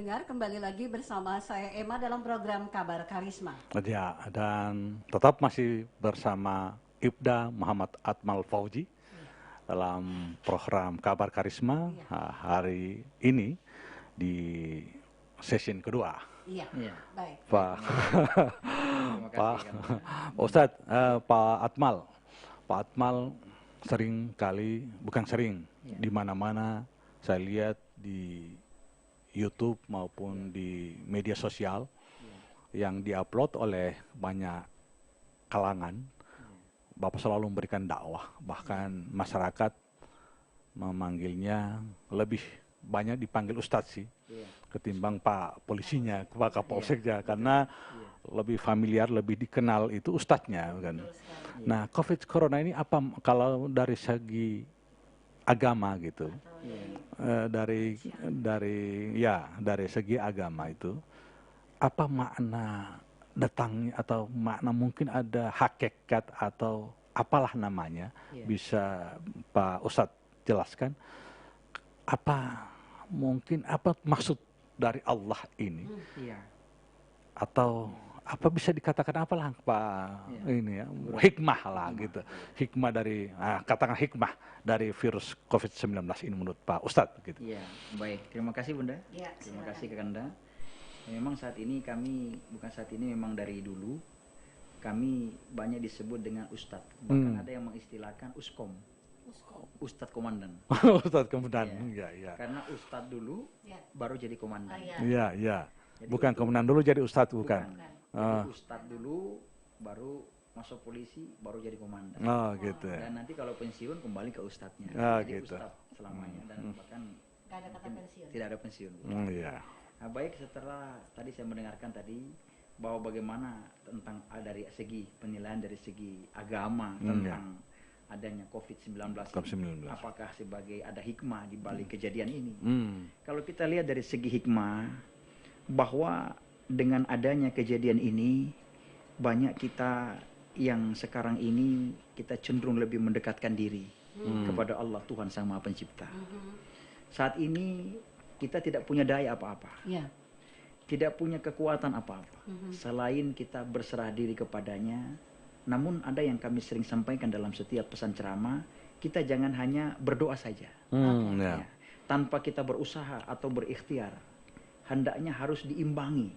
pendengar, kembali lagi bersama saya Emma dalam program Kabar Karisma. Ya, dan tetap masih bersama Ibda Muhammad Atmal Fauji dalam program Kabar Karisma hari ini di session kedua. Iya, baik. Pak Terima kasih, Ustadz, Pak Atmal sering kali, bukan sering, di mana-mana saya lihat di YouTube maupun di media sosial yang diupload oleh banyak kalangan. Bapak selalu memberikan dakwah, bahkan masyarakat memanggilnya lebih banyak dipanggil Ustadz sih, ketimbang Pak Polisinya, Pak Kapolseknya, karena lebih familiar, lebih dikenal itu Ustadznya kan. Nah, COVID Corona ini apa kalau dari segi agama gitu? Dari segi agama itu apa makna datangnya atau makna mungkin ada hakikat atau apalah namanya, bisa Pak Ustadz jelaskan apa mungkin apa maksud dari Allah ini, atau apa bisa dikatakan apalah Pak ini ya, hikmah lah gitu, hikmah dari katakan hikmah dari virus COVID-19 ini menurut Pak Ustadz gitu. Iya, baik. Terima kasih Bunda. Ya, Terima kasih Kakanda. Memang saat ini kami, bukan saat ini, memang dari dulu kami banyak disebut dengan Ustadz. Bahkan ada yang mengistilahkan Uskom. Ustadz Komandan. Ustadz Komandan, ya. Karena Ustadz dulu baru jadi komandan. Iya. Bukan komandan dulu jadi Ustadz, bukan. Jadi Ustadz dulu baru masuk polisi, baru jadi komandan. Oh gitu ya. Dan nanti kalau pensiun kembali ke Ustadznya. Jadi gitu. Ustadz selamanya dan bahkan Gak ada kata pensiun. tidak ada pensiun. Iya. Nah, baik, setelah tadi saya mendengarkan tadi bahwa bagaimana tentang dari segi penilaian dari segi agama tentang adanya COVID-19, apakah sebagai ada hikmah di balik kejadian ini. Kalau kita lihat dari segi hikmah, bahwa dengan adanya kejadian ini banyak kita yang sekarang ini kita cenderung lebih mendekatkan diri kepada Allah Tuhan Sang Maha Pencipta. Saat ini kita tidak punya daya apa-apa, tidak punya kekuatan apa-apa selain kita berserah diri kepadanya. Namun ada yang kami sering sampaikan dalam setiap pesan ceramah, kita jangan hanya berdoa saja, tanpa kita berusaha atau berikhtiar. Hendaknya harus diimbangi.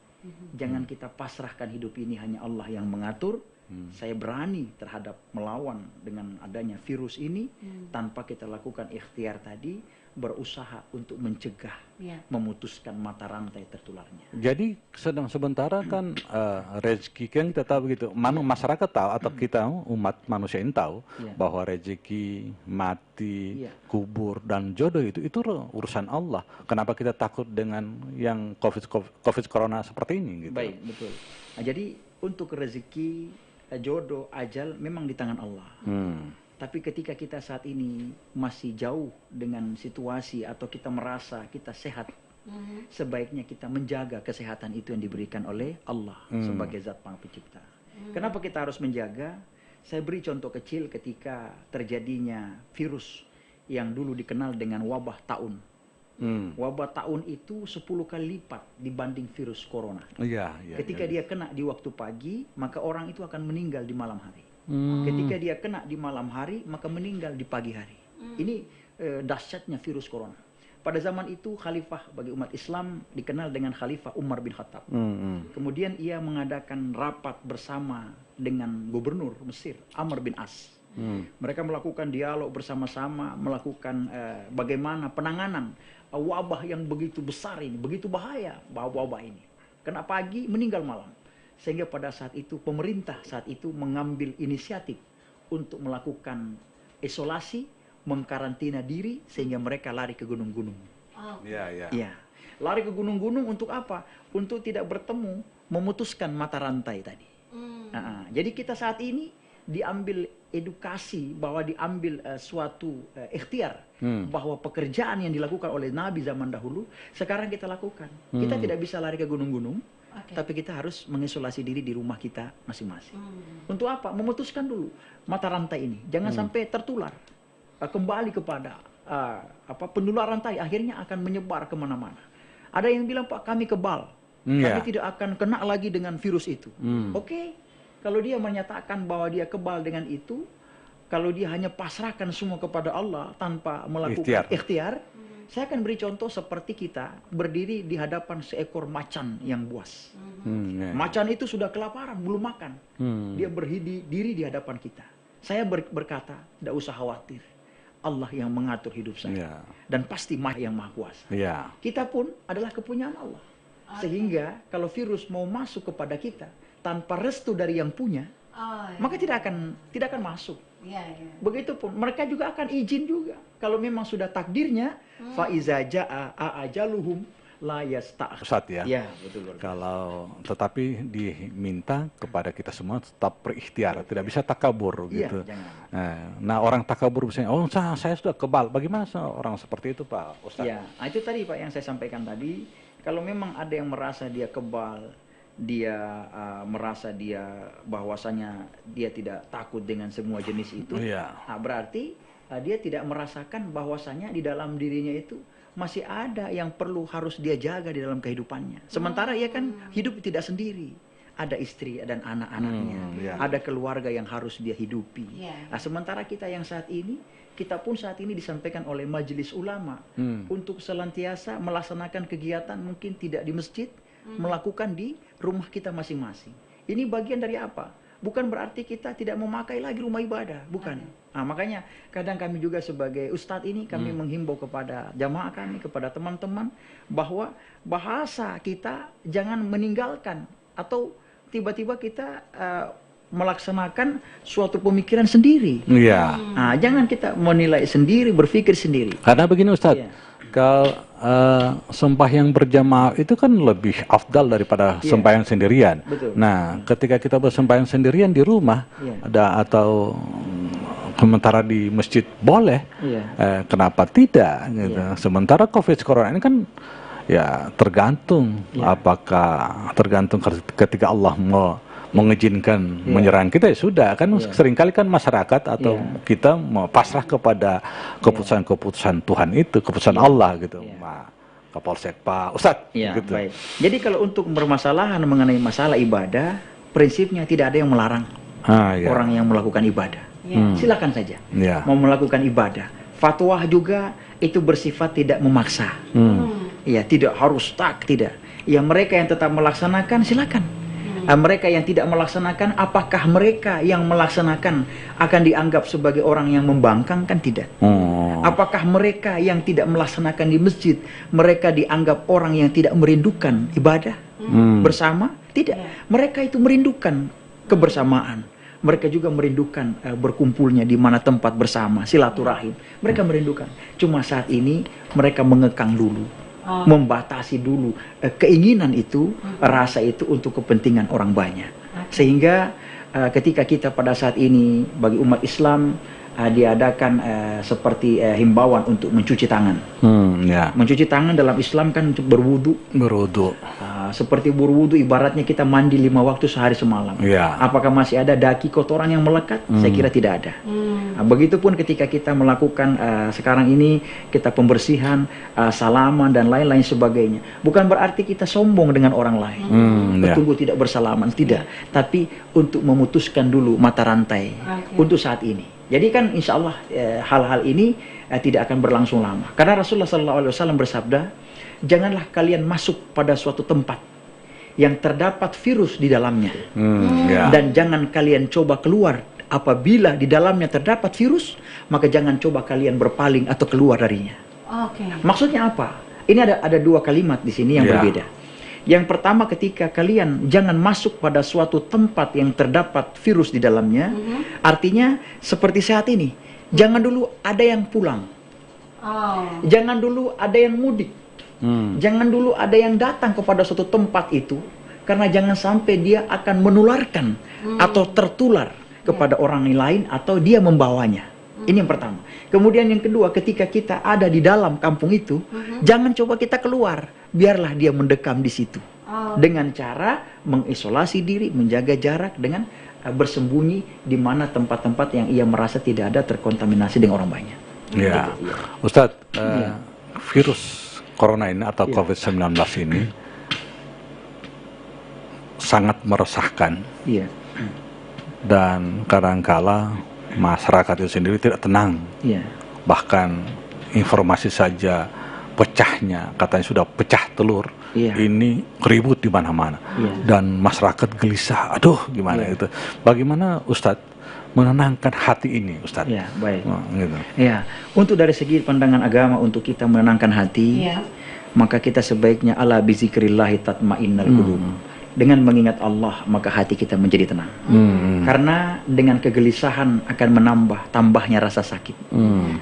Jangan kita pasrahkan hidup ini hanya Allah yang mengatur. Saya berani terhadap melawan dengan adanya virus ini tanpa kita lakukan ikhtiar tadi, berusaha untuk mencegah, memutuskan mata rantai tertularnya. Jadi sedang sementara kan rezeki kan kita tahu begitu, masyarakat tahu atau kita umat manusia ini tahu bahwa rezeki, mati, kubur dan jodoh itu urusan Allah. Kenapa kita takut dengan yang COVID Corona seperti ini? Gitu. Baik, betul. Nah, jadi untuk rezeki, jodoh, ajal memang di tangan Allah. Tapi ketika kita saat ini masih jauh dengan situasi atau kita merasa kita sehat, sebaiknya kita menjaga kesehatan itu yang diberikan oleh Allah sebagai Zat Maha Pencipta. Kenapa kita harus menjaga? Saya beri contoh kecil ketika terjadinya virus yang dulu dikenal dengan wabah taun. Wabah taun itu 10 kali lipat dibanding virus corona. Ketika dia kena di waktu pagi, maka orang itu akan meninggal di malam hari. Ketika dia kena di malam hari, maka meninggal di pagi hari. Ini dahsyatnya virus corona. Pada zaman itu khalifah bagi umat Islam dikenal dengan Khalifah Umar bin Khattab. Kemudian ia mengadakan rapat bersama dengan gubernur Mesir, Amr bin As. Mereka melakukan dialog bersama-sama, melakukan bagaimana penanganan wabah yang begitu besar ini, begitu bahaya wabah ini. Kena pagi, meninggal malam. Sehingga pada saat itu pemerintah saat itu mengambil inisiatif untuk melakukan isolasi, mengkarantina diri sehingga mereka lari ke gunung-gunung. Lari ke gunung-gunung untuk apa? Untuk tidak bertemu, memutuskan mata rantai tadi. Jadi kita saat ini diambil edukasi, bahwa diambil suatu ikhtiar bahwa pekerjaan yang dilakukan oleh Nabi zaman dahulu sekarang kita lakukan. Kita tidak bisa lari ke gunung-gunung. Tapi kita harus mengisolasi diri di rumah kita masing-masing. Untuk apa? Memutuskan dulu mata rantai ini. Jangan sampai tertular. Kembali kepada penularan tadi akhirnya akan menyebar kemana-mana. Ada yang bilang, Pak, kami kebal. Kami tidak akan kena lagi dengan virus itu. Oke, kalau dia menyatakan bahwa dia kebal dengan itu, kalau dia hanya pasrahkan semua kepada Allah tanpa melakukan ikhtiar, saya akan beri contoh seperti kita berdiri di hadapan seekor macan yang buas. Macan itu sudah kelaparan, belum makan. Dia berdiri di hadapan kita. Saya berkata, tidak usah khawatir. Allah yang mengatur hidup saya. Dan pasti yang maha kuasa. Kita pun adalah kepunyaan Allah. Sehingga kalau virus mau masuk kepada kita tanpa restu dari yang punya, maka tidak akan masuk. Begitupun mereka juga akan izin juga. Kalau memang sudah takdirnya, fa iza jaa ajaluhum la yasta'khir. Ustaz ya. Ya, betul. Kalau tetapi diminta kepada kita semua tetap berikhtiar, tidak bisa takabur gitu. Nah, orang takabur misalnya, oh saya sudah kebal. Bagaimana orang seperti itu, Pak Ustaz? Ya, itu tadi Pak yang saya sampaikan tadi. Kalau memang ada yang merasa dia kebal, dia merasa dia bahwasanya dia tidak takut dengan semua jenis itu, berarti dia tidak merasakan bahwasanya di dalam dirinya itu masih ada yang perlu harus dia jaga di dalam kehidupannya. Sementara ia kan hidup tidak sendiri. Ada istri dan anak-anaknya, ada keluarga yang harus dia hidupi. Nah, sementara kita yang saat ini, kita pun saat ini disampaikan oleh Majelis Ulama untuk senantiasa melaksanakan kegiatan mungkin tidak di masjid, melakukan di rumah kita masing-masing. Ini bagian dari apa? Bukan berarti kita tidak memakai lagi rumah ibadah, bukan. Nah, makanya kadang kami juga sebagai ustadz ini kami menghimbau kepada jamaah kami, kepada teman-teman bahwa bahasa kita jangan meninggalkan atau tiba-tiba kita melaksanakan suatu pemikiran sendiri. Nah, jangan kita menilai sendiri, berpikir sendiri. Karena begini Ustadz, kalau sembahyang berjamaah itu kan lebih afdal daripada sembahyang sendirian. Nah, ketika kita bersembahyang sendirian di rumah, atau sementara di masjid boleh, kenapa tidak? Gitu. Sementara COVID Corona ini kan ya tergantung, apakah tergantung ketika Allah mau mengizinkan menyerang kita, ya sudah kan. Seringkali kan masyarakat atau kita mau pasrah kepada keputusan Tuhan itu, keputusan Allah gitu. Kapolsek Pak Ustadz gitu. Baik. Jadi kalau untuk permasalahan mengenai masalah ibadah, prinsipnya tidak ada yang melarang orang yang melakukan ibadah. Silakan saja mau melakukan ibadah. Fatwa juga itu bersifat tidak memaksa. Ya, tidak harus tidak. Ya, mereka yang tetap melaksanakan silakan. Mereka yang tidak melaksanakan, apakah mereka yang melaksanakan akan dianggap sebagai orang yang membangkang? Kan tidak. Apakah mereka yang tidak melaksanakan di masjid, mereka dianggap orang yang tidak merindukan ibadah bersama? Tidak. Mereka itu merindukan kebersamaan. Mereka juga merindukan berkumpulnya di mana tempat bersama, silaturahim. Mereka merindukan. Cuma saat ini mereka mengekang dulu. Membatasi dulu keinginan itu, rasa itu untuk kepentingan orang banyak. Sehingga ketika kita pada saat ini bagi umat Islam diadakan seperti himbauan untuk mencuci tangan. Mencuci tangan dalam Islam kan untuk berwudu. Seperti berwudu ibaratnya kita mandi 5 waktu sehari semalam. Apakah masih ada daki kotoran yang melekat? Saya kira tidak ada. Begitupun ketika kita melakukan sekarang ini kita pembersihan, salaman dan lain-lain sebagainya. Bukan berarti kita sombong dengan orang lain. Tunggu tidak bersalaman, tidak. Tapi untuk memutuskan dulu mata rantai untuk saat ini. Jadi kan insya Allah hal-hal ini tidak akan berlangsung lama. Karena Rasulullah SAW bersabda, janganlah kalian masuk pada suatu tempat yang terdapat virus di dalamnya. Dan jangan kalian coba keluar apabila di dalamnya terdapat virus, maka jangan coba kalian berpaling atau keluar darinya. Maksudnya apa? Ini ada 2 kalimat di sini yang berbeda. Yang pertama, ketika kalian jangan masuk pada suatu tempat yang terdapat virus di dalamnya, artinya seperti saat ini, jangan dulu ada yang pulang, jangan dulu ada yang mudik, jangan dulu ada yang datang kepada suatu tempat itu, karena jangan sampai dia akan menularkan atau tertular kepada orang lain atau dia membawanya. Ini yang pertama. Kemudian yang kedua, ketika kita ada di dalam kampung itu, jangan coba kita keluar, biarlah dia mendekam di situ. Dengan cara mengisolasi diri, menjaga jarak, dengan bersembunyi di mana tempat-tempat yang ia merasa tidak ada terkontaminasi dengan orang banyak. Ustadz, virus corona ini atau COVID-19 ini sangat meresahkan. Iya. Dan kadangkala masyarakat itu sendiri tidak tenang. Iya. Bahkan informasi saja pecahnya, katanya sudah pecah telur. Iya. Ini ribut di mana-mana. Iya. Dan masyarakat gelisah. Aduh, gimana itu? Bagaimana Ustadz menenangkan hati ini, Ustadz? Iya, baik. Gitu. Ya, untuk dari segi pandangan agama untuk kita menenangkan hati, maka kita sebaiknya ala bizikrillahi tatmainnal qulub. Dengan mengingat Allah, maka hati kita menjadi tenang. Karena dengan kegelisahan akan menambah tambahnya rasa sakit.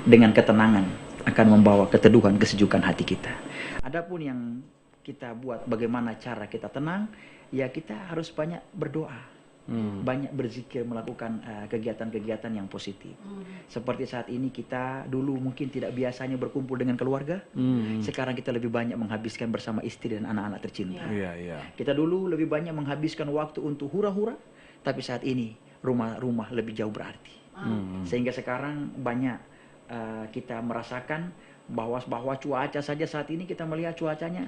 Dengan ketenangan akan membawa keteduhan, kesejukan hati kita. Adapun yang kita buat bagaimana cara kita tenang, ya kita harus banyak berdoa. Banyak berzikir, melakukan kegiatan-kegiatan yang positif. Seperti saat ini kita dulu mungkin tidak biasanya berkumpul dengan keluarga. Sekarang kita lebih banyak menghabiskan bersama istri dan anak-anak tercinta. Kita dulu lebih banyak menghabiskan waktu untuk hura-hura, tapi saat ini rumah-rumah lebih jauh berarti. Sehingga sekarang banyak kita merasakan bahwa cuaca saja saat ini kita melihat cuacanya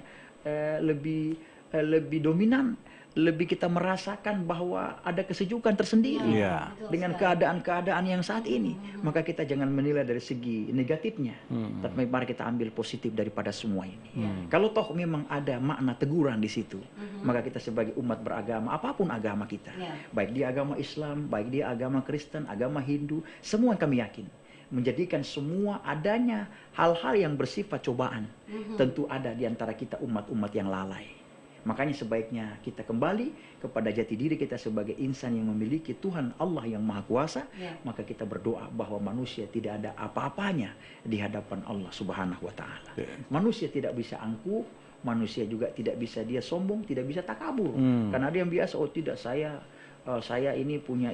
lebih dominan. Lebih kita merasakan bahwa ada kesejukan tersendiri dengan keadaan-keadaan yang saat ini. Maka kita jangan menilai dari segi negatifnya, tapi mari kita ambil positif daripada semua ini. Kalau toh memang ada makna teguran di situ, maka kita sebagai umat beragama, apapun agama kita, baik dia agama Islam, baik dia agama Kristen, agama Hindu, semua kami yakin menjadikan semua adanya hal-hal yang bersifat cobaan, tentu ada di antara kita umat-umat yang lalai. Makanya sebaiknya kita kembali kepada jati diri kita sebagai insan yang memiliki Tuhan Allah yang Maha Kuasa. Maka kita berdoa bahwa manusia tidak ada apa-apanya di hadapan Allah Subhanahu wa Ta'ala. Manusia tidak bisa angkuh, manusia juga tidak bisa dia sombong, tidak bisa takabur. Karena ada yang biasa, oh tidak, saya ini, punya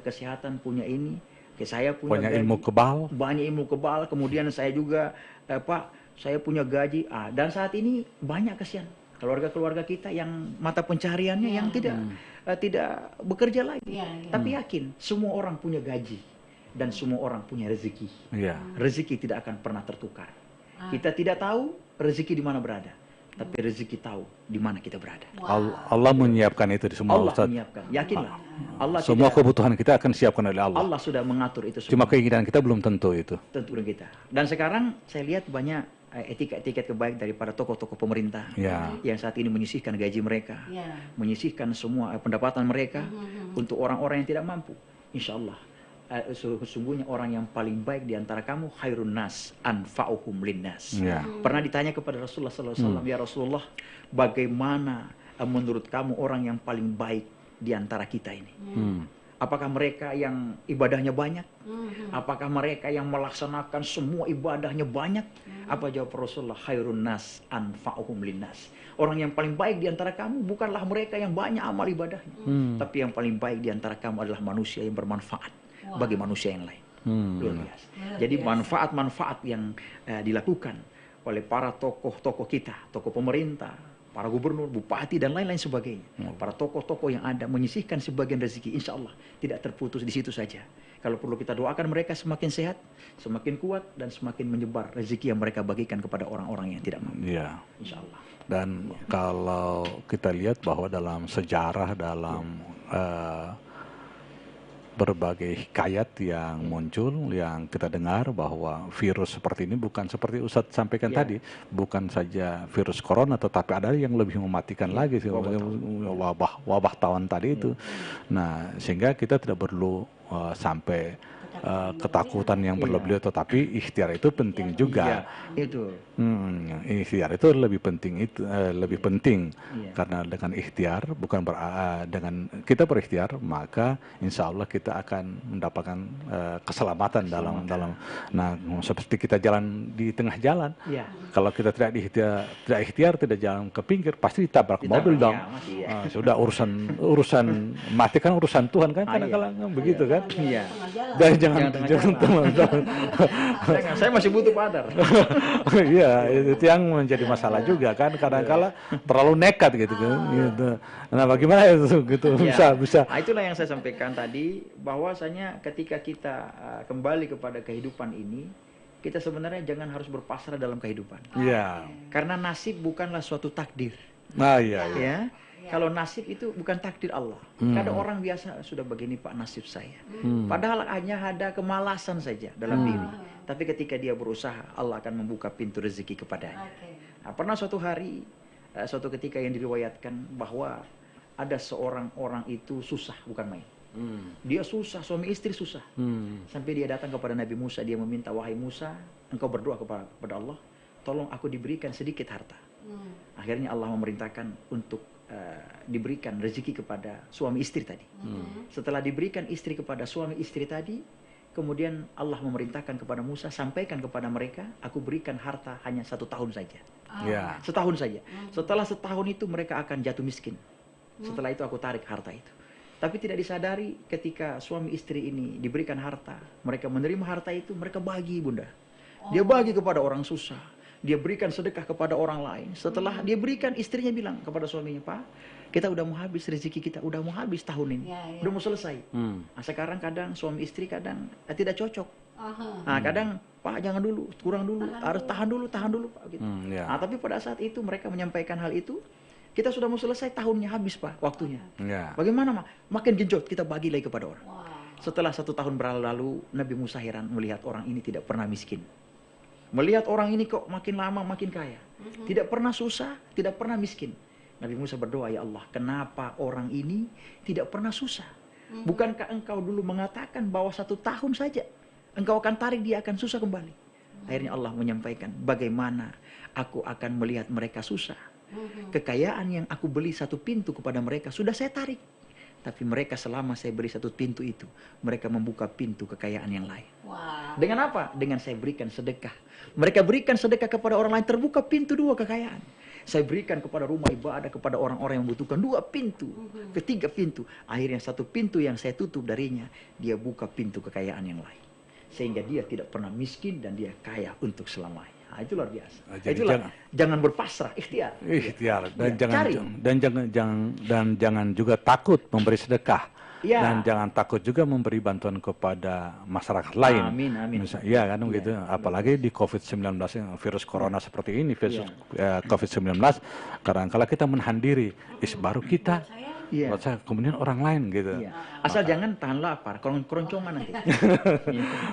kesehatan, punya ini, saya punya gaji, ilmu kebal, banyak ilmu kebal, kemudian saya juga saya punya gaji. Dan saat ini banyak kesian keluarga-keluarga kita yang mata pencahariannya yang tidak bekerja lagi. Tapi yakin semua orang punya gaji dan semua orang punya rezeki. Rezeki tidak akan pernah tertukar. Kita tidak tahu rezeki di mana berada, tapi rezeki tahu di mana kita berada. Allah menyiapkan itu di semua. Allah menyiapkan, yakinlah. Allah semua kebutuhan kita akan disiapkan oleh Allah. Allah sudah mengatur itu semua. Cuma keinginan kita belum tentu itu. Tentu kita. Dan sekarang saya lihat banyak etiket-etiket kebaik daripada tokoh-tokoh pemerintah yang saat ini menyisihkan gaji mereka, menyisihkan semua pendapatan mereka untuk orang-orang yang tidak mampu. Insya Allah, sesungguhnya orang yang paling baik di antara kamu khairun nas anfa'uhum linnas. Pernah ditanya kepada Rasulullah SAW, ya Rasulullah, bagaimana menurut kamu orang yang paling baik di antara kita ini? Apakah mereka yang ibadahnya banyak? Apakah mereka yang melaksanakan semua ibadahnya banyak? Apa jawab Rasulullah? Khairun nas anfa'uhum linnas. Orang yang paling baik di antara kamu bukanlah mereka yang banyak amal ibadahnya, tapi yang paling baik di antara kamu adalah manusia yang bermanfaat bagi manusia yang lain. Luar biasa. Jadi manfaat-manfaat yang dilakukan oleh para tokoh-tokoh kita, tokoh pemerintah, para gubernur, bupati, dan lain-lain sebagainya. Para tokoh-tokoh yang ada menyisihkan sebagian rezeki, insya Allah tidak terputus di situ saja. Kalau perlu kita doakan mereka semakin sehat, semakin kuat, dan semakin menyebar rezeki yang mereka bagikan kepada orang-orang yang tidak mampu. Insya Allah. Dan kalau kita lihat bahwa dalam sejarah, dalam berbagai hikayat yang muncul, yang kita dengar bahwa virus seperti ini bukan seperti Ustadz sampaikan tadi, bukan saja virus corona, tetapi ada yang lebih mematikan lagi, wabah tahun tadi itu. Nah, sehingga kita tidak perlu sampai ketakutan yang berlebihan, tetapi ikhtiar itu penting juga. Ikhtiar itu lebih penting karena dengan ikhtiar, bukan dengan kita berikhtiar, maka insya Allah kita akan mendapatkan keselamatan dalam. Nah, seperti kita jalan di tengah jalan, kalau kita tidak ikhtiar, tidak jalan ke pinggir, pasti ditabrak mobil dong. Sudah urusan mati kan urusan Tuhan kan, kadang-kadang begitu kan. Dan jangan teman-teman. Saya masih butuh padar. Iya, itu yang menjadi masalah juga kan, kadang-kala terlalu nekat gitu kan. Nah, bagaimana itu gitu bisa. Nah, itulah yang saya sampaikan tadi, bahwasanya ketika kita kembali kepada kehidupan ini, kita sebenarnya jangan harus berpasrah dalam kehidupan. Iya. Karena nasib bukanlah suatu takdir. Nah, iya, iya. Ya. Kalau nasib itu bukan takdir Allah. Kadang orang biasa sudah begini Pak nasib saya. Padahal hanya ada kemalasan saja dalam diri. Tapi ketika dia berusaha, Allah akan membuka pintu rezeki kepadanya. Nah, pernah suatu hari, suatu ketika yang diriwayatkan bahwa ada seorang orang itu susah, bukan main. Dia susah, suami istri susah. Sampai dia datang kepada Nabi Musa, dia meminta, wahai Musa, engkau berdoa kepada Allah, tolong aku diberikan sedikit harta. Akhirnya Allah memerintahkan untuk diberikan rezeki kepada suami istri tadi. Setelah diberikan istri kepada suami istri tadi, kemudian Allah memerintahkan kepada Musa, sampaikan kepada mereka, aku berikan harta hanya 1 tahun saja. Ya. Setahun saja. Setelah setahun itu mereka akan jatuh miskin. Setelah itu aku tarik harta itu. Tapi tidak disadari ketika suami istri ini diberikan harta, mereka menerima harta itu, mereka bagi, Bunda. Dia bagi kepada orang susah. Dia berikan sedekah kepada orang lain. Setelah dia berikan, istrinya bilang kepada suaminya, Pak, kita udah mau habis rezeki kita, udah mau habis tahun ini, udah mau selesai. Nah, sekarang kadang suami istri kadang tidak cocok. Nah, kadang, Pak jangan dulu, kurang dulu, harus tahan dulu, Pak. Gitu. Nah, tapi pada saat itu mereka menyampaikan hal itu, kita sudah mau selesai, tahunnya habis Pak, waktunya. Bagaimana Mak? Makin genjot, kita bagi lagi kepada orang. Setelah 1 tahun berlalu, Nabi Musa heran melihat orang ini tidak pernah miskin. Melihat orang ini kok makin lama makin kaya. Tidak pernah susah, tidak pernah miskin. Nabi Musa berdoa, ya Allah, kenapa orang ini tidak pernah susah? Bukankah engkau dulu mengatakan bahwa 1 tahun saja engkau akan tarik, dia akan susah kembali. Akhirnya Allah menyampaikan, bagaimana aku akan melihat mereka susah. Kekayaan yang aku beli 1 pintu kepada mereka sudah saya tarik. Tapi mereka selama saya beri 1 pintu itu, mereka membuka pintu kekayaan yang lain. Dengan apa? Dengan saya berikan sedekah. Mereka berikan sedekah kepada orang lain, terbuka pintu 2 kekayaan. Saya berikan kepada rumah ibadah, kepada orang-orang yang membutuhkan 2 pintu, ketiga pintu. Akhirnya 1 pintu yang saya tutup darinya, dia buka pintu kekayaan yang lain. Sehingga dia tidak pernah miskin dan dia kaya untuk selamanya. Nah, itu luar biasa. Jadi itulah jangan berpasrah, ikhtiar. Ikhtiar dan Cari. jangan juga takut memberi sedekah. Ya. Dan jangan takut juga memberi bantuan kepada masyarakat lain. Amin. Iya kan begitu. Apalagi di COVID-19 virus corona seperti ini, virus COVID-19, kadang-kala kita menahan diri, baru kita. Kemudian orang lain gitu. Asal jangan tahan lapar, keroncongan nanti.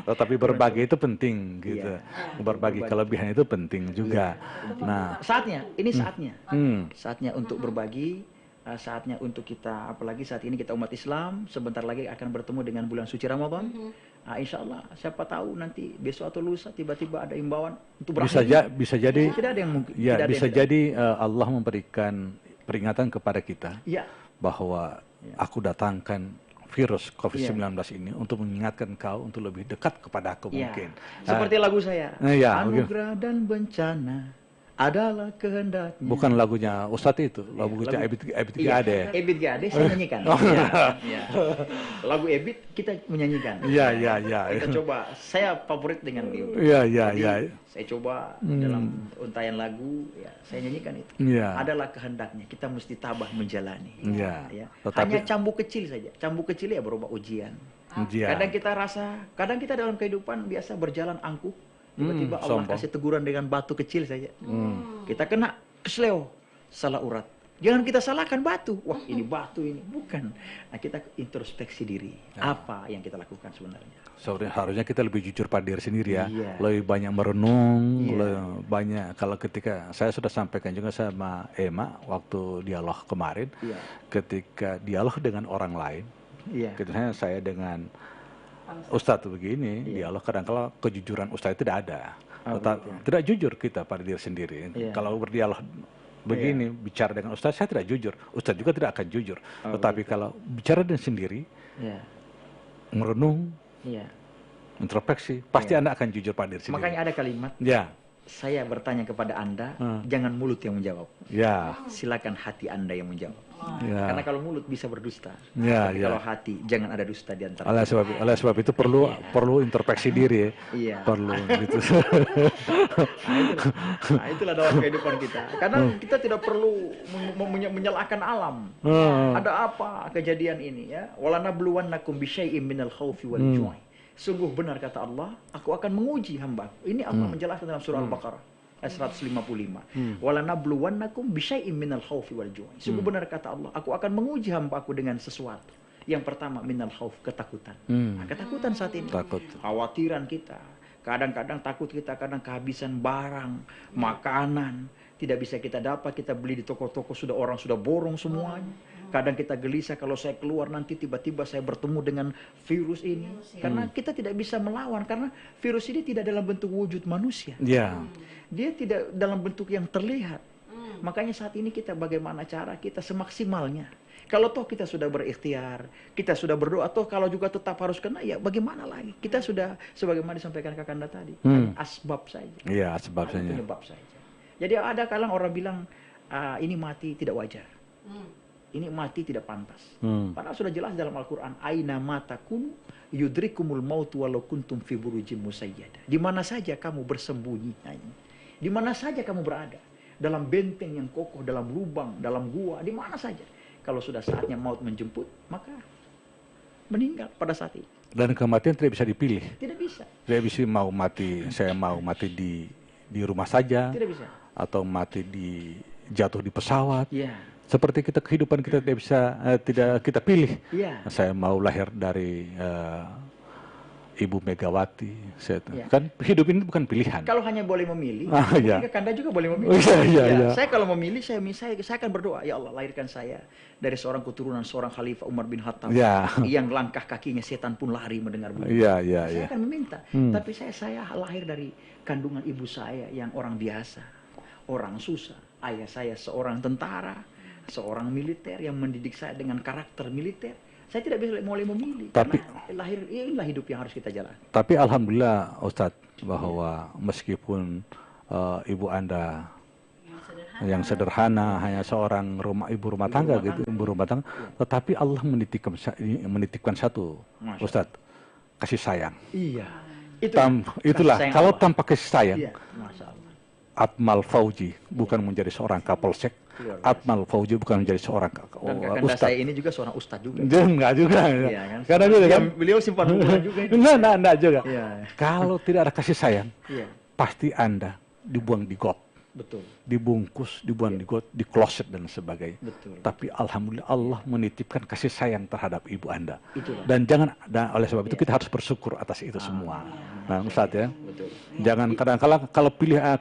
Tetapi berbagi itu penting gitu. Berbagi kelebihan itu penting juga. Nah, saatnya, ini saatnya. Saatnya untuk berbagi, saatnya untuk kita, apalagi saat ini kita umat Islam, sebentar lagi akan bertemu dengan bulan suci Ramadan. Nah, insya Allah, siapa tahu nanti besok atau lusa tiba-tiba ada imbauan untuk berakhir. Bisa jadi. Tidak ada yang mungkin. Ya, bisa jadi Allah memberikan peringatan kepada kita. Bahwa aku datangkan virus COVID-19 ini untuk mengingatkan kau untuk lebih dekat kepada aku mungkin. Seperti lagu saya, anugerah dan bencana adalah kehendaknya. Bukan lagunya Ustadz itu, lagunya Ebit Gade. Ebit Gade saya nyanyikan. Lagu Ebit kita menyanyikan. Iya. Kita coba, saya favorit dengan dia. Iya. Saya coba dalam untayan lagu, saya nyanyikan itu. Adalah kehendaknya, kita mesti tabah menjalani. Hanya cambuk kecil saja. Cambuk kecil ya berupa ujian. Kadang kita kadang kita dalam kehidupan biasa berjalan angkuh. Tiba-tiba Allah kasih teguran dengan batu kecil saja. Kita kena kesleo, salah urat. Jangan kita salahkan batu. Wah, ini batu ini. Bukan. Nah, kita introspeksi diri. Apa yang kita lakukan sebenarnya? Harusnya kita lebih jujur pada diri sendiri ya. Lebih banyak merenung, lebih banyak. Kalau ketika saya sudah sampaikan juga sama Emma waktu dialog kemarin, ketika dialog dengan orang lain, ketika saya dengan Ustadz begini, dialog kadang-kala kejujuran Ustadz tidak ada. Tidak jujur kita pada diri sendiri. Kalau berdialog begini, bicara dengan Ustadz, saya tidak jujur. Ustadz juga tidak akan jujur. Tetapi kalau bicara dengan sendiri, merenung, introspeksi, pasti Anda akan jujur pada diri sendiri. Makanya ada kalimat, saya bertanya kepada Anda, jangan mulut yang menjawab. Silakan hati Anda yang menjawab. Karena kalau mulut bisa berdusta, tapi kalau hati jangan ada dusta di antara. Oleh sebab itu perlu introspeksi diri ya. Perlu gitu. Nah, itulah dalam kehidupan kita. Karena kita tidak perlu menyalahkan alam. Ada apa kejadian ini ya? Walanabluwannakum bisyai'im minal khaufi wal ju'i. Sungguh benar kata Allah, aku akan menguji hamba. Ini Allah menjelaskan dalam surah Al-Baqarah ayat 155. Walanabluwannakum bisyai'im minal khaufi wal ju'i. Sungguh benar kata Allah, aku akan menguji hamba aku dengan sesuatu. Yang pertama minal khauf, ketakutan. Nah, ketakutan saat ini. Takut. Khawatiran kita. Kadang-kadang takut kita kadang kehabisan barang, makanan, tidak bisa kita dapat, kita beli di toko-toko orang sudah borong semuanya. Kadang kita gelisah kalau saya keluar nanti tiba-tiba saya bertemu dengan virus ini. Karena kita tidak bisa melawan, karena virus ini tidak dalam bentuk wujud manusia. Ya. Dia tidak dalam bentuk yang terlihat. Makanya saat ini kita bagaimana cara kita semaksimalnya. Kalau toh kita sudah berikhtiar, kita sudah berdoa, toh kalau juga tetap harus kena, ya bagaimana lagi? Kita sudah, sebagaimana disampaikan Kakanda tadi, hanya asbab saja. Iya, asbab saja. Penyebab saja. Jadi ada kadang orang bilang, ini mati tidak wajar. Ini mati tidak pantas. Padahal sudah jelas dalam Al-Quran, aina matakun yudrikumul mautu walau kuntum fi burujim musayyada. Di mana saja kamu bersembunyi, di mana saja kamu berada, dalam benteng yang kokoh, dalam lubang, dalam gua, di mana saja. Kalau sudah saatnya maut menjemput, maka meninggal pada saat itu. Dan kematian tidak bisa dipilih. Tidak bisa. Tidak bisa mau mati, saya mau mati di rumah saja. Tidak bisa. Atau mati jatuh di pesawat. Ya. Seperti kehidupan kita tidak bisa, tidak kita pilih. Ya. Saya mau lahir dari Ibu Megawati. Ya. Kan hidup ini bukan pilihan. Kalau hanya boleh memilih, ya. Kakanda juga boleh memilih. Ya. Saya kalau memilih, saya akan berdoa, ya Allah, lahirkan saya dari seorang keturunan seorang Khalifah Umar bin Khattab, yang langkah kakinya setan pun lari mendengar bunyi. Saya akan meminta. Tapi saya lahir dari kandungan ibu saya yang orang biasa, orang susah. Ayah saya seorang tentara, seorang militer yang mendidik saya dengan karakter militer. Saya tidak bisa mulai memilih, tapi karena inilah hidup yang harus kita jalani. Tapi alhamdulillah Ustadz, bahwa meskipun ibu Anda yang sederhana, hanya seorang ibu rumah tangga, tetapi Allah menitipkan satu, Ustadz, kasih sayang. Iya. Itulah kalau tanpa kasih sayang, Masya Allah. Atmal Fauji bukan menjadi seorang kapolsek. Atmal Fauji bukan menjadi seorang ustadz. Saya ini juga seorang ustadz juga. Enggak juga. Iya, kan? Karena dia kan beliau simpan hubungan juga. Enggak juga. Iya. Kalau tidak ada kasih sayang, pasti Anda dibuang di got. Betul. Dibungkus, dibuang di got, di kloset dan sebagainya. Betul. Tapi alhamdulillah Allah menitipkan kasih sayang terhadap ibu Anda. Itulah. Dan oleh sebab itu kita harus bersyukur atas itu semua. Nah, Ustaz ya. Betul. Jangan kadang-kadang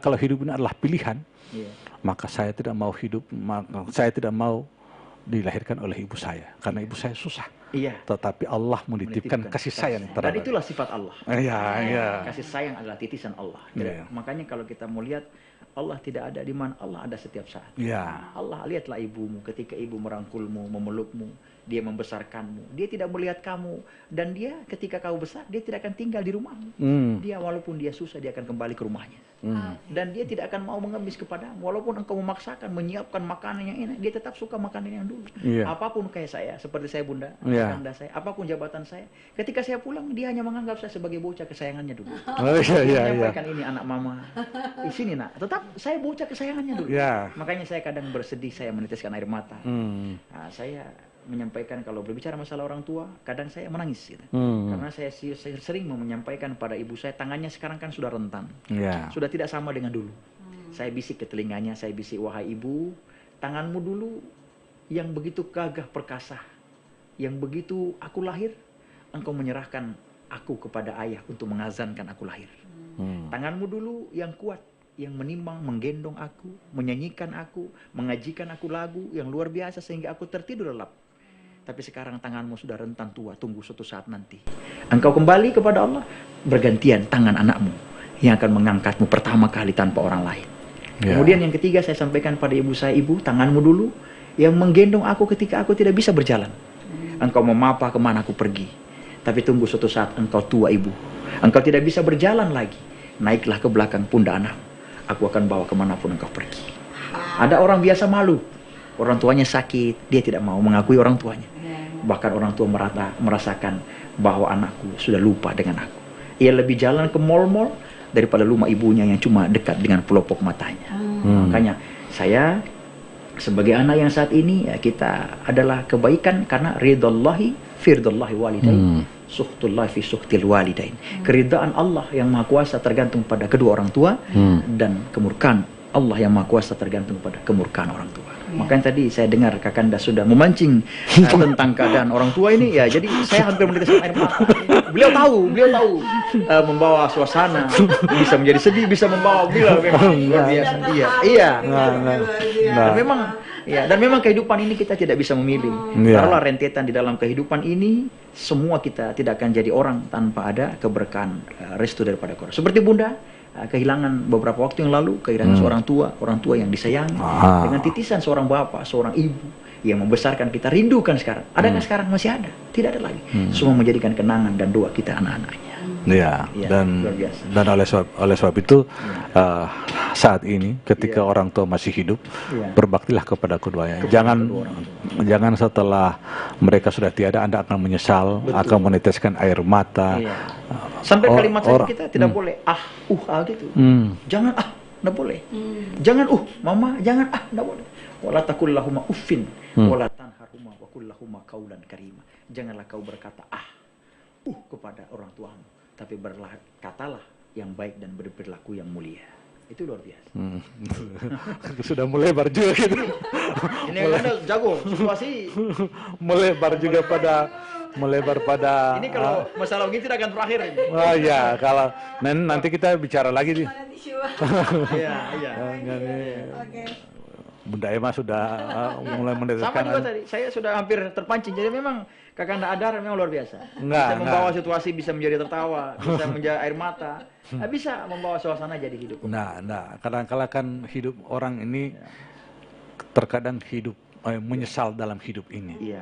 kalau hidup ini adalah pilihan, maka saya tidak mau dilahirkan oleh ibu saya karena ibu saya susah. Iya. Tetapi Allah menitipkan kasih sayang terhadap. Dan itulah sifat Allah. Iya. Kasih sayang adalah titisan Allah. Makanya kalau kita mau lihat, Allah tidak ada di mana, Allah ada setiap saat. Ya. Allah, lihatlah ibumu ketika ibu merangkulmu, memelukmu, dia membesarkanmu. Dia tidak melihat kamu, dan dia ketika kau besar, dia tidak akan tinggal di rumahmu. Dia walaupun dia susah, dia akan kembali ke rumahnya. Dan dia tidak akan mau mengemis kepadamu, walaupun engkau memaksakan menyiapkan makanan yang enak, dia tetap suka makanan yang dulu. Apapun kayak saya, seperti saya bunda, Kakanda saya, apapun jabatan saya, ketika saya pulang, dia hanya menganggap saya sebagai bocah kesayangannya dulu. Menyampaikan ini anak mama, di sini nak, tetap saya bocah kesayangannya dulu. Makanya saya kadang bersedih, saya meneteskan air mata. Saya menyampaikan kalau berbicara masalah orang tua, kadang saya menangis gitu. Karena saya sering menyampaikan pada ibu saya, tangannya sekarang kan sudah rentan, sudah tidak sama dengan dulu. Saya bisik ke telinganya, saya bisik, wahai ibu, tanganmu dulu yang begitu gagah perkasa, yang begitu aku lahir, engkau menyerahkan aku kepada ayah untuk mengazankan aku lahir. Tanganmu dulu yang kuat, yang menimbang, menggendong aku, menyanyikan aku, mengajikan aku lagu yang luar biasa sehingga aku tertidur lelap. Tapi sekarang tanganmu sudah rentan tua, tunggu suatu saat nanti engkau kembali kepada Allah, bergantian tangan anakmu yang akan mengangkatmu pertama kali tanpa orang lain. Kemudian yang ketiga saya sampaikan pada ibu saya, ibu, tanganmu dulu yang menggendong aku ketika aku tidak bisa berjalan. Engkau memapa kemana aku pergi. Tapi tunggu suatu saat engkau tua ibu, engkau tidak bisa berjalan lagi, naiklah ke belakang pundak anakmu, aku akan bawa kemanapun engkau pergi. Ada orang biasa malu, orang tuanya sakit, dia tidak mau mengakui orang tuanya. Bahkan orang tua merasakan bahwa anakku sudah lupa dengan aku. Ia lebih jalan ke mall-mall daripada rumah ibunya yang cuma dekat dengan pelopok matanya. Makanya saya sebagai anak yang saat ini, ya kita adalah kebaikan karena ridallahi firdallahi walidayhi. Suhtullah fi suhtil walidain. Keridaan Allah yang Maha Kuasa tergantung pada kedua orang tua, dan kemurkaan Allah yang Maha Kuasa tergantung pada kemurkaan orang tua. Makanya tadi saya dengar Kakanda sudah memancing tentang keadaan orang tua ini, ya jadi saya hampir meneteskan air mata. Beliau tahu membawa suasana, bisa menjadi sedih, bisa membawa beliau memang luar biasa. Iya. Dan memang kehidupan ini kita tidak bisa memilih. Taruhlah rentetan di dalam kehidupan ini, semua kita tidak akan jadi orang tanpa ada keberkahan restu daripada Quran. Seperti Bunda kehilangan beberapa waktu yang lalu, kehilangan seorang tua yang disayangi, dengan titisan seorang bapak, seorang ibu yang membesarkan kita, rindukan sekarang. Adakah sekarang? Masih ada? Tidak ada lagi. Semua menjadikan kenangan dan doa kita anak-anaknya. Dan oleh sebab itu saat ini ketika orang tua masih hidup, berbaktilah kepada keduanya. Jangan setelah mereka sudah tiada Anda akan menyesal, akan meneteskan air mata. Sampai kalimat saja kita tidak boleh gitu. Jangan enggak boleh. Jangan mama, jangan enggak boleh. Wala taqul lahuma uffin wala tanharhuma wa qul lahuma qaulan karima. Janganlah kau berkata kepada orang tuamu, tapi berkatalah yang baik dan berperilaku yang mulia. Itu luar biasa. Sudah melebar juga gitu. Ini Anda jago, situasi melebar pada ini kalau masalah begini tidak akan berakhir ini. Oh iya, kalau nanti kita bicara lagi nih. Iya. Oke. Bunda Emma sudah mulai meneteskan. Sama juga tadi, saya sudah hampir terpancing. Jadi memang Kakanda Adar memang luar biasa. Bisa membawa situasi, bisa menjadi tertawa, bisa menjadi air mata, bisa membawa suasana jadi hidup. Kadang-kala kan hidup orang ini terkadang hidup menyesal dalam hidup ini.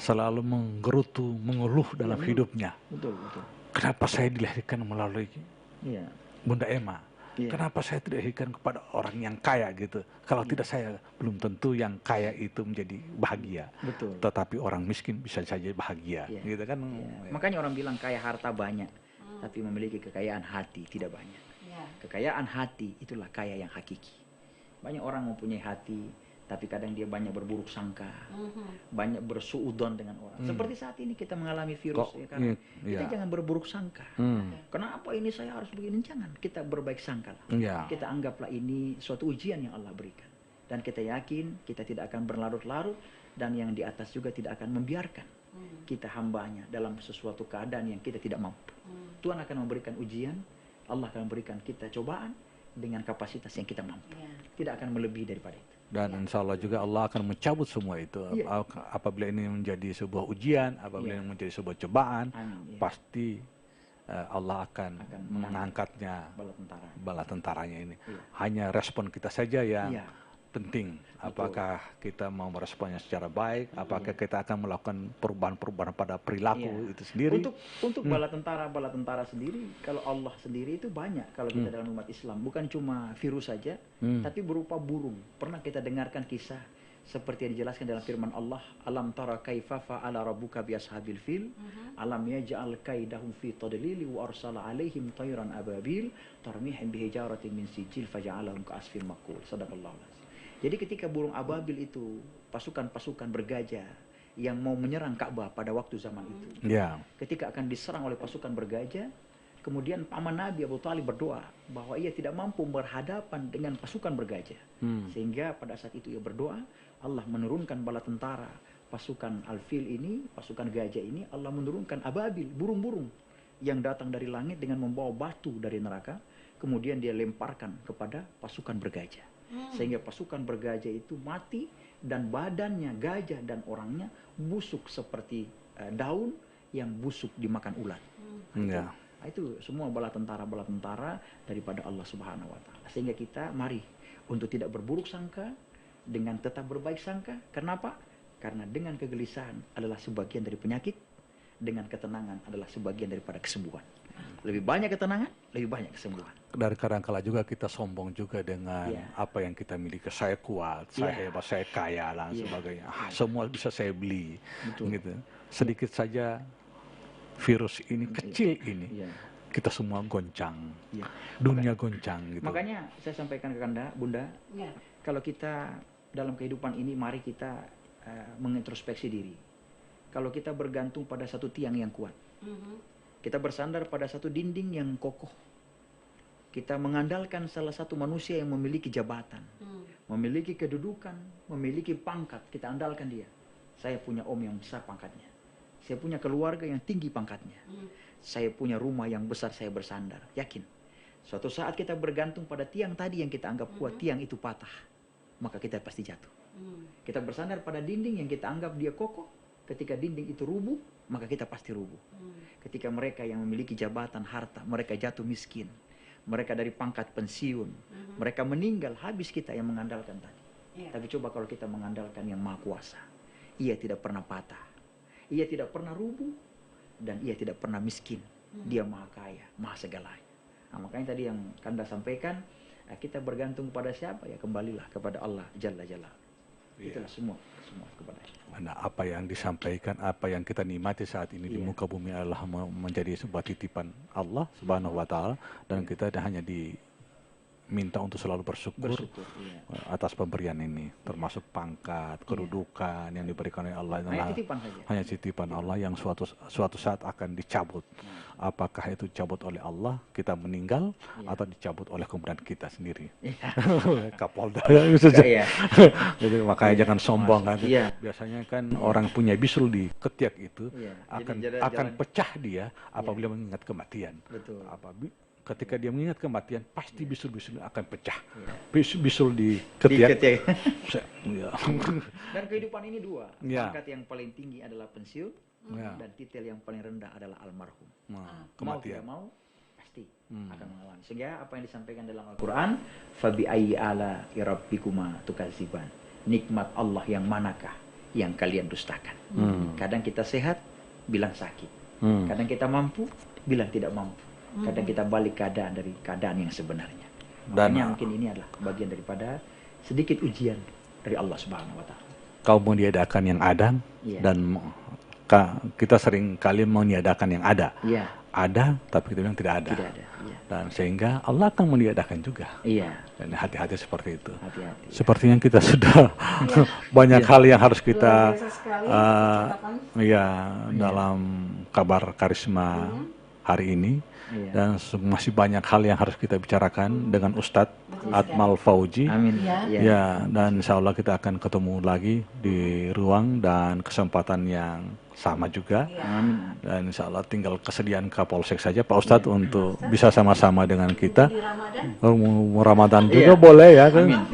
Selalu menggerutu, mengeluh dalam hidupnya. Betul. Kenapa saya dilahirkan melalui Bunda Emma? Kenapa saya tidak dilahirkan kepada orang yang kaya gitu? Kalau tidak, saya belum tentu yang kaya itu menjadi bahagia. Betul. Tetapi orang miskin bisa saja bahagia, gitu kan? Makanya orang bilang kaya harta banyak, tapi memiliki kekayaan hati tidak banyak. Kekayaan hati itulah kaya yang hakiki. Banyak orang mempunyai hati, tapi kadang dia banyak berburuk sangka, banyak bersuudzon dengan orang. Seperti saat ini kita mengalami virus, kita jangan berburuk sangka. Kenapa ini saya harus begini? Jangan, kita berbaik sangka lah. Kita anggaplah ini suatu ujian yang Allah berikan, dan kita yakin kita tidak akan berlarut-larut, dan yang di atas juga tidak akan membiarkan kita hambanya dalam sesuatu keadaan yang kita tidak mampu. Tuhan akan memberikan ujian, Allah akan memberikan kita cobaan dengan kapasitas yang kita mampu. Tidak akan melebihi daripada itu. Dan insya Allah juga Allah akan mencabut semua itu. Apabila ini menjadi sebuah ujian, apabila ini menjadi sebuah cobaan, pasti Allah akan mengangkatnya bala tentaranya ini. Hanya respon kita saja yang penting. Apakah kita mau meresponnya secara baik, apakah kita akan melakukan perubahan-perubahan pada perilaku itu sendiri. Untuk bala tentara sendiri, kalau Allah sendiri itu banyak. Kalau kita dalam umat Islam, bukan cuma virus saja, tapi berupa burung. Pernah kita dengarkan kisah seperti yang dijelaskan dalam firman Allah, alam tara kaifa fa'ala rabbuka bi ashabil fil, alam yaj'al kaidahum fi tadlil wa arsala alaihim tayran ababil tarmihim bihijaratin min sijil faja'alahum ka'asfin maqul. Sadaqallahu. Jadi ketika burung ababil itu, pasukan-pasukan bergajah yang mau menyerang Ka'bah pada waktu zaman itu, ketika akan diserang oleh pasukan bergajah, kemudian paman Nabi Abu Thalib berdoa bahwa ia tidak mampu berhadapan dengan pasukan bergajah. Sehingga pada saat itu ia berdoa, Allah menurunkan bala tentara pasukan Al-Fil ini, pasukan gajah ini, Allah menurunkan ababil, burung-burung yang datang dari langit dengan membawa batu dari neraka, kemudian dia lemparkan kepada pasukan bergajah. Sehingga pasukan bergajah itu mati, dan badannya gajah dan orangnya busuk seperti daun yang busuk dimakan ulat. Itu semua bala tentara daripada Allah Subhanahu wa taala. Sehingga kita mari untuk tidak berburuk sangka, dengan tetap berbaik sangka. Kenapa? Karena dengan kegelisahan adalah sebagian dari penyakit, dengan ketenangan adalah sebagian daripada kesembuhan. Lebih banyak ketenangan, lebih banyak kesembuhan. Dari kadang-kala juga kita sombong juga dengan apa yang kita miliki. Saya kuat, saya hebat, saya kaya dan sebagainya. Semua bisa saya beli. Gitu. Sedikit saja virus ini kecil ini, kita semua goncang. Dunia goncang gitu. Makanya saya sampaikan ke Anda, Bunda, kalau kita dalam kehidupan ini, mari kita mengintrospeksi diri. Kalau kita bergantung pada satu tiang yang kuat, Kita bersandar pada satu dinding yang kokoh. Kita mengandalkan salah satu manusia yang memiliki jabatan, memiliki kedudukan, memiliki pangkat. Kita andalkan dia. Saya punya om yang besar pangkatnya. Saya punya keluarga yang tinggi pangkatnya. Saya punya rumah yang besar, saya bersandar. Yakin. Suatu saat kita bergantung pada tiang tadi yang kita anggap kuat, tiang itu patah. Maka kita pasti jatuh. Kita bersandar pada dinding yang kita anggap dia kokoh. Ketika dinding itu rubuh, maka kita pasti rubuh. Ketika mereka yang memiliki jabatan, harta, mereka jatuh miskin. Mereka dari pangkat pensiun. Mereka meninggal, habis kita yang mengandalkan tadi. Tapi coba kalau kita mengandalkan yang Maha Kuasa. Ia tidak pernah patah. Ia tidak pernah rubuh. Dan ia tidak pernah miskin. Dia Maha Kaya, Maha segalanya. Nah, makanya tadi yang Kanda sampaikan, kita bergantung pada siapa? Ya kembalilah kepada Allah Jalla Jalla. Itulah semua kepada Allah. Mana apa yang disampaikan, apa yang kita nikmati saat ini di muka bumi adalah menjadi sebuah titipan Allah Subhanahu wa taala, dan kita hanya diminta untuk selalu bersyukur atas pemberian ini, termasuk pangkat, kedudukan yang diberikan oleh Allah hanya titipan Allah yang suatu saat akan dicabut. Apakah itu dicabut oleh Allah, kita meninggal, atau dicabut oleh kemudian kita sendiri. Kapolda. Jadi makanya jangan sombong kan. Biasanya kan orang punya bisul di ketiak itu akan pecah dia apabila mengingat kematian. Ketika dia mengingat kematian, pasti bisul-bisul akan pecah. Bisul di ketiak. Dan kehidupan ini dua. Pangkat yang paling tinggi adalah pensiun, dan titel yang paling rendah adalah almarhum. Kematian. Mau pasti akan mengalami. Sehingga apa yang disampaikan dalam Al-Quran, fabi ayyi ala rabbikuma tukadziban. Nikmat Allah yang manakah yang kalian dustakan? Kadang kita sehat, bilang sakit. Kadang kita mampu, bilang tidak mampu. Kadang kita balik keadaan dari keadaan yang sebenarnya. Makanya mungkin ini adalah bagian daripada sedikit ujian dari Allah Subhanahu wa taala. Kau meniadakan yang ada, dan kita sering kali meniadakan yang ada. Ada, tapi kita bilang tidak ada. Dan sehingga Allah akan meniadakan juga. Dan hati-hati seperti itu. Sepertinya kita sudah banyak hal yang harus kita dalam kabar karisma hari ini. Dan masih banyak hal yang harus kita bicarakan dengan Ustadz Atmal Fauji. Dan insya Allah kita akan ketemu lagi di ruang dan kesempatan yang sama juga. Dan insya Allah tinggal kesediaan Kapolsek saja Pak Ustadz untuk bisa sama-sama dengan kita. Ramadan juga boleh ya kan.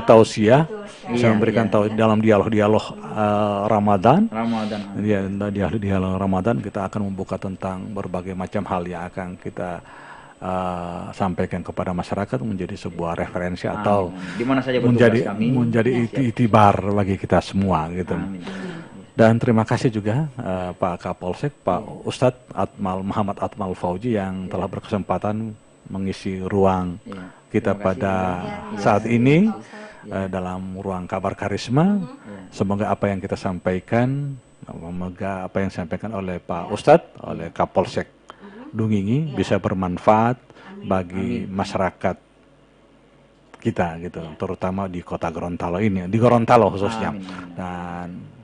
Tausiah bisa memberikan dalam dialog Ramadan. Dialog Ramadan kita akan membuka tentang berbagai macam hal yang akan kita sampaikan kepada masyarakat, menjadi sebuah referensi atau menjadi itibar bagi kita semua gitu. Dan terima kasih juga Pak Kapolsek, Pak Ustadz Muhammad Atmal Fauji yang telah berkesempatan mengisi ruang kita pada saat ini dalam ruang kabar karisma. Semoga apa yang kita sampaikan, semoga apa yang disampaikan oleh Pak Ustadz, oleh Kapolsek Dungingi bisa bermanfaat bagi masyarakat kita gitu, terutama di Kota Gorontalo ini, di Gorontalo khususnya. Dan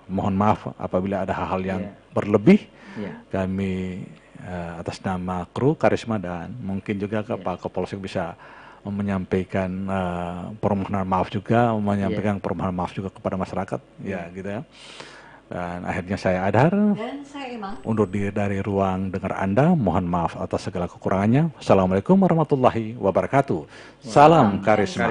mohon maaf apabila ada hal-hal yang berlebih. Kami atas nama kru Karisma dan mungkin juga Pak Kapolsek bisa menyampaikan permohonan maaf juga, menyampaikan permohonan maaf juga kepada masyarakat, gitu ya. Dan akhirnya saya Adhar, dan saya Emma, undur diri dari ruang dengar Anda. Mohon maaf atas segala kekurangannya. Assalamualaikum warahmatullahi wabarakatuh. Salam Karisma.